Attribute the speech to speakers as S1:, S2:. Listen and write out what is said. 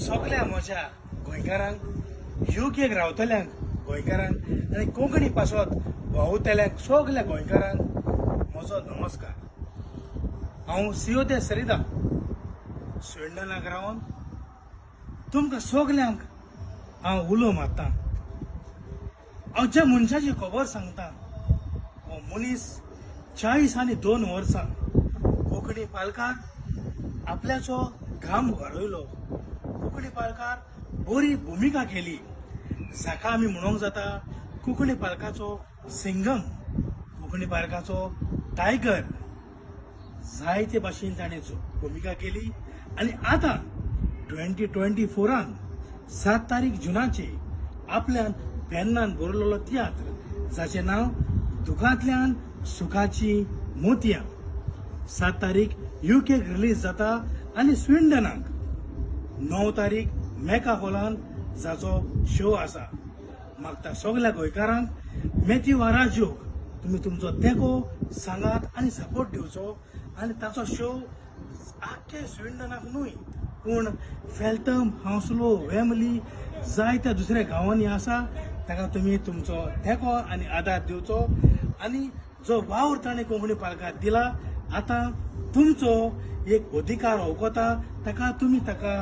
S1: सगळ्या म्हज्या गोंयकारांक युकेक रावतल्यांक गोंयकारांक आनी कोंकणी पासत वावुरतल्यांक सगळ्या गोंयकारांक म्हजो नमस्कार. हांव सियोते सरिता स्विंडनाक रावन तुमकां सगल्यांक हांव उलो मारतां. हांव ज्या मनशाची खबर सांगता हो मनीस 42 वर्सां कोंकणी पालकार आपल्याचो घाम व्हारयलो, कोंकणी पालकार बरी भुमिका केली, जाका आमी म्हणूंक जाता कोंकणी पालकाचो सिंगम, कोंकणी पालकाचो टायगर. जायते भाशेन ताणें भुमिका केली आनी आतां 2024 7 तारीख जुनाचे आपल्यान पेन्नान बरयलेलो तियात्र जाचें नांव दुखांतल्यान सुखाची मोतयां 7 तारीख युकेक रिलीज जाता आनी स्विंडनाक 9 तारीख मेका हॉलान जाचो शो आसा. म्हाका सगळ्या गोंयकारांक मॅथ्यू वाराज्योक तुमी तुमचो तेंको सांगात आनी सपोर्ट दिवचो आनी ताचो शो आख्खे स्विंडनाक न्हय पूण फेल्तम, हांसलो, वेमली जायत्या दुसऱ्या गांवांनी आसा ताका तुमी तुमचो तेंको आनी आदार दिवचो आनी जो वावर ताणें कोंकणी पालकाक दिला आतां तुमचो एक अधिकार ओंकोता ताका तुमी ताका